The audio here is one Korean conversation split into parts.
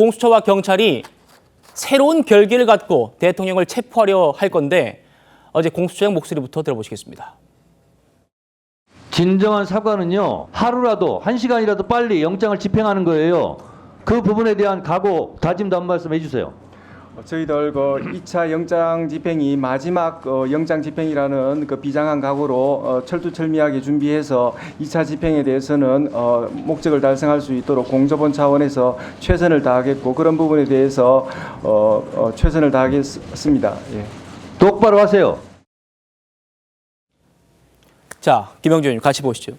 공수처와 경찰이 새로운 결계를 갖고 대통령을 체포하려 할 건데 어제 공수처장 목소리부터 들어보시겠습니다. 진정한 사과는요, 하루라도, 1시간이라도 빨리 영장을 집행하는 거예요. 그 부분에 대한 각오, 다짐도 한 말씀 해주세요. 저희들 2차 영장 집행이 마지막 영장 집행이라는 비장한 각오로 철두철미하게 준비해서 2차 집행에 대해서는 목적을 달성할 수 있도록 공조본 차원에서 최선을 다하겠고, 그런 부분에 대해서 최선을 다하겠습니다. 예. 똑바로 하세요. 자, 김영준 의원님 같이 보시죠.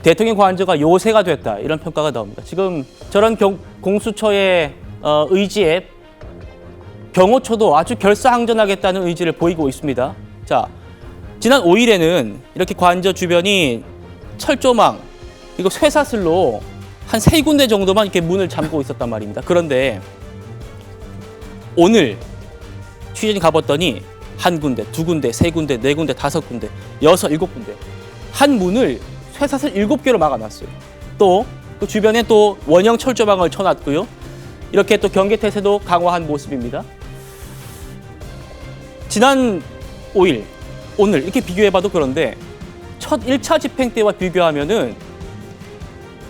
대통령 관저가 요새가 됐다, 이런 평가가 나옵니다. 지금 저런 공수처의 의지에 경호처도 아주 결사항전하겠다는 의지를 보이고 있습니다. 자, 지난 5일에는 이렇게 관저 주변이 철조망 그리고 쇠사슬로 한 3군데 정도만 이렇게 문을 잠그고 있었단 말입니다. 그런데 오늘 취재진 가봤더니 1군데, 2군데, 3군데, 4군데, 5군데, 6, 7군데 한 문을 쇠사슬 7개로 막아놨어요. 또 그 주변에 또 원형 철조망을 쳐놨고요. 이렇게 또 경계태세도 강화한 모습입니다. 지난 5일, 오늘 이렇게 비교해봐도 그런데 첫 1차 집행 때와 비교하면은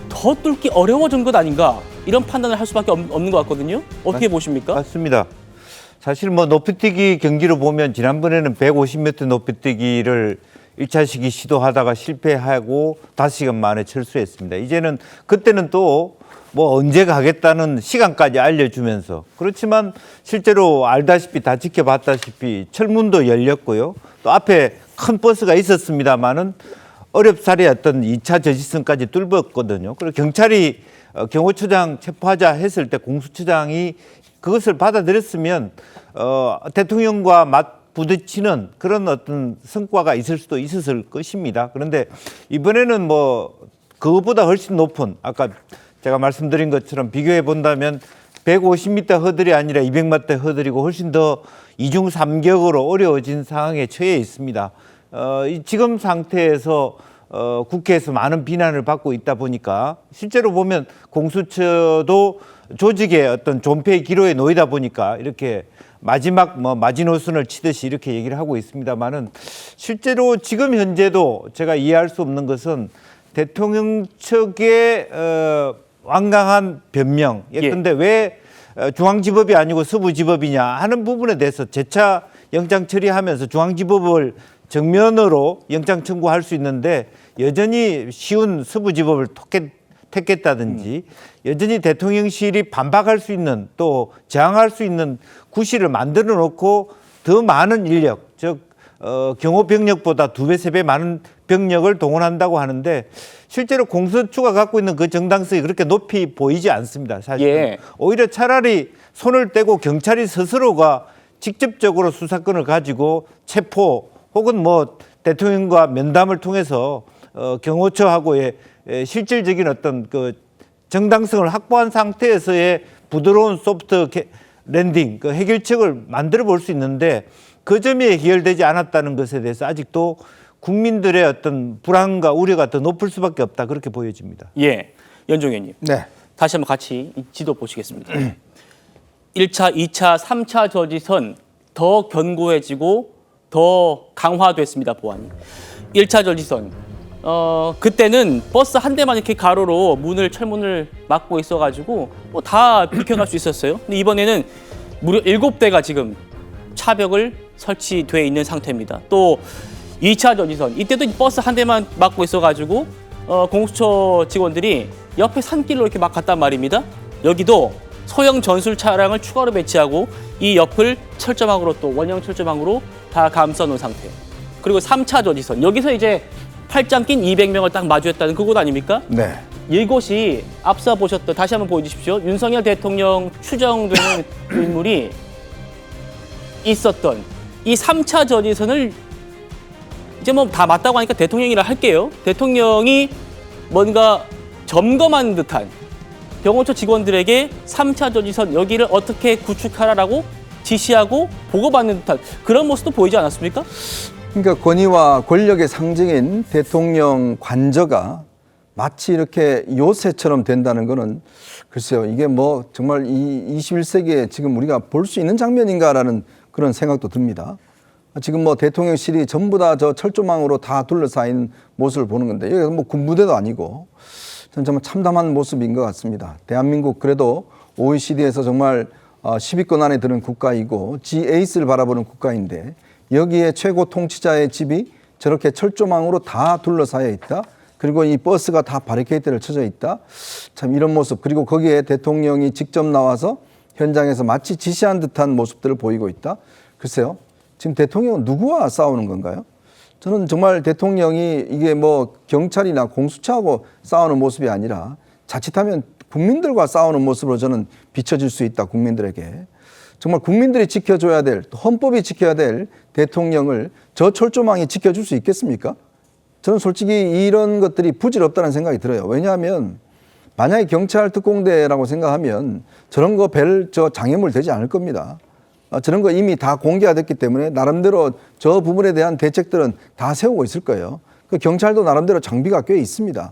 더 뚫기 어려워진 것 아닌가, 이런 판단을 할 수밖에 없는 것 같거든요. 어떻게 보십니까? 맞습니다. 사실 높이뛰기 경기로 보면 지난번에는 150m 높이뛰기를 1차 시기 시도하다가 실패하고 5시간 만에 철수했습니다. 이제는 그때는 또 언제 가겠다는 시간까지 알려주면서, 그렇지만 실제로 알다시피 다 지켜봤다시피 철문도 열렸고요. 또 앞에 큰 버스가 있었습니다만은 어렵사리였던 2차 저지선까지 뚫었거든요. 그리고 경찰이 경호처장 체포하자 했을 때 공수처장이 그것을 받아들였으면 대통령과 맞부딪히는 그런 어떤 성과가 있을 수도 있었을 것입니다. 그런데 이번에는 그것보다 훨씬 높은, 아까 제가 말씀드린 것처럼 비교해 본다면 150m 허들이 아니라 200m 허들이고 훨씬 더 이중 삼격으로 어려워진 상황에 처해 있습니다. 지금 상태에서 국회에서 많은 비난을 받고 있다 보니까 실제로 보면 공수처도 조직의 어떤 존폐의 기로에 놓이다 보니까 이렇게 마지막 마지노선을 치듯이 이렇게 얘기를 하고 있습니다만은, 실제로 지금 현재도 제가 이해할 수 없는 것은 대통령 측의 완강한 변명, 예컨대 왜 중앙지법이 아니고 서부지법이냐 하는 부분에 대해서 재차 영장 처리하면서 중앙지법을 정면으로 영장 청구할 수 있는데 여전히 쉬운 서부지법을 택했다든지 여전히 대통령실이 반박할 수 있는, 또 저항할 수 있는 구실을 만들어 놓고 더 많은 인력, 즉 경호 병력보다 2배, 3배 많은 병력을 동원한다고 하는데 실제로 공수처가 갖고 있는 그 정당성이 그렇게 높이 보이지 않습니다. 사실 오히려 차라리 손을 떼고 경찰이 스스로가 직접적으로 수사권을 가지고 체포 혹은 대통령과 면담을 통해서 경호처하고의 실질적인 어떤 정당성을 확보한 상태에서의 부드러운 소프트 랜딩, 해결책을 만들어 볼 수 있는데 그 점이 해결되지 않았다는 것에 대해서 아직도 국민들의 어떤 불안과 우려가 더 높을 수밖에 없다, 그렇게 보여집니다. 예, 연종 의원님. 네. 다시 한번 같이 이 지도 보시겠습니다. 1차, 2차, 3차 저지선 더 견고해지고 더 강화됐습니다, 보안이. 1차 저지선. 그때는 버스 한 대만 이렇게 가로로 철문을 막고 있어가지고 다 비켜갈 수 있었어요. 근데 이번에는 무려 7대가 지금 차벽을 설치돼 있는 상태입니다. 또 2차 저지선, 이때도 버스 한 대만 막고 있어가지고 공수처 직원들이 옆에 산길로 이렇게 막 갔단 말입니다. 여기도 소형 전술 차량을 추가로 배치하고 이 옆을 철조망으로, 또 원형 철조망으로 다 감싸 놓은 상태. 그리고 3차 저지선, 여기서 이제 팔짱 낀 200명을 딱 마주했다는 그곳 아닙니까? 네. 이곳이 앞서 보셨던, 다시 한번 보여주십시오. 윤석열 대통령 추정되는 인물이 있었던 이 3차 저지선을 이제 다 맞다고 하니까 대통령이라 할게요. 대통령이 뭔가 점검하는 듯한, 경호처 직원들에게 3차 저지선 여기를 어떻게 구축하라라고 지시하고 보고받는 듯한 그런 모습도 보이지 않았습니까? 그러니까 권위와 권력의 상징인 대통령 관저가 마치 이렇게 요새처럼 된다는 거는 글쎄요, 이게 뭐 정말 이 21세기에 지금 우리가 볼 수 있는 장면인가라는 그런 생각도 듭니다. 지금 뭐 대통령실이 전부 다 저 철조망으로 다 둘러싸인 모습을 보는 건데 여기가 뭐 군부대도 아니고 저는 정말 참담한 모습인 것 같습니다. 대한민국 그래도 OECD에서 정말 10위권 안에 드는 국가이고 G8를 바라보는 국가인데 여기에 최고 통치자의 집이 저렇게 철조망으로 다 둘러싸여 있다. 그리고 이 버스가 다 바리케이트를 쳐져 있다. 참 이런 모습. 그리고 거기에 대통령이 직접 나와서 현장에서 마치 지시한 듯한 모습들을 보이고 있다. 글쎄요. 지금 대통령은 누구와 싸우는 건가요? 저는 정말 대통령이 이게 뭐 경찰이나 공수처하고 싸우는 모습이 아니라 자칫하면 국민들과 싸우는 모습으로 저는 비춰질 수 있다. 국민들에게. 정말 국민들이 지켜줘야 될, 또 헌법이 지켜야 될 대통령을 저 철조망이 지켜줄 수 있겠습니까? 저는 솔직히 이런 것들이 부질없다는 생각이 들어요. 왜냐하면 만약에 경찰 특공대라고 생각하면 저런 거 별 저 장애물 되지 않을 겁니다. 저런 거 이미 다 공개가 됐기 때문에 나름대로 저 부분에 대한 대책들은 다 세우고 있을 거예요. 그 경찰도 나름대로 장비가 꽤 있습니다.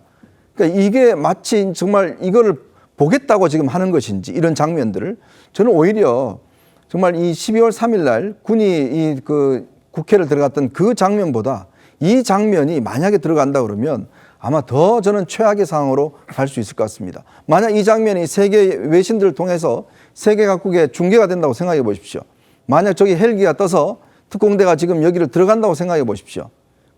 그러니까 이게 마치 정말 이거를 보겠다고 지금 하는 것인지 이런 장면들을 저는 오히려 정말 이 12월 3일 날 군이 그 국회를 들어갔던 그 장면보다 이 장면이 만약에 들어간다 그러면 아마 더 저는 최악의 상황으로 갈 수 있을 것 같습니다. 만약 이 장면이 세계 외신들을 통해서 세계 각국에 중계가 된다고 생각해 보십시오. 만약 저기 헬기가 떠서 특공대가 지금 여기를 들어간다고 생각해 보십시오.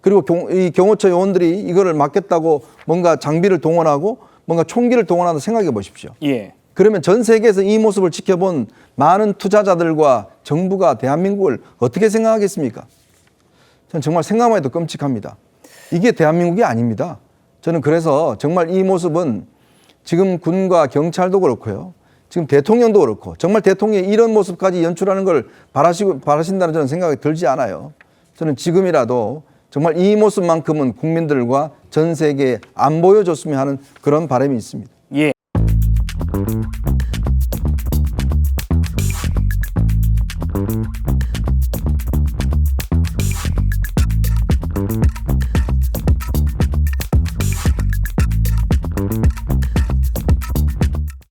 그리고 이 경호처 요원들이 이거를 막겠다고 뭔가 장비를 동원하고 뭔가 총기를 동원한다고 생각해 보십시오. 예. 그러면 전 세계에서 이 모습을 지켜본 많은 투자자들과 정부가 대한민국을 어떻게 생각하겠습니까? 저는 정말 생각만 해도 끔찍합니다. 이게 대한민국이 아닙니다. 저는 그래서 정말 이 모습은 지금 군과 경찰도 그렇고요. 지금 대통령도 그렇고 정말 대통령이 이런 모습까지 연출하는 걸 바라신다는 저는 생각이 들지 않아요. 저는 지금이라도 정말 이 모습만큼은 국민들과 전 세계에 안 보여줬으면 하는 그런 바람이 있습니다. 예.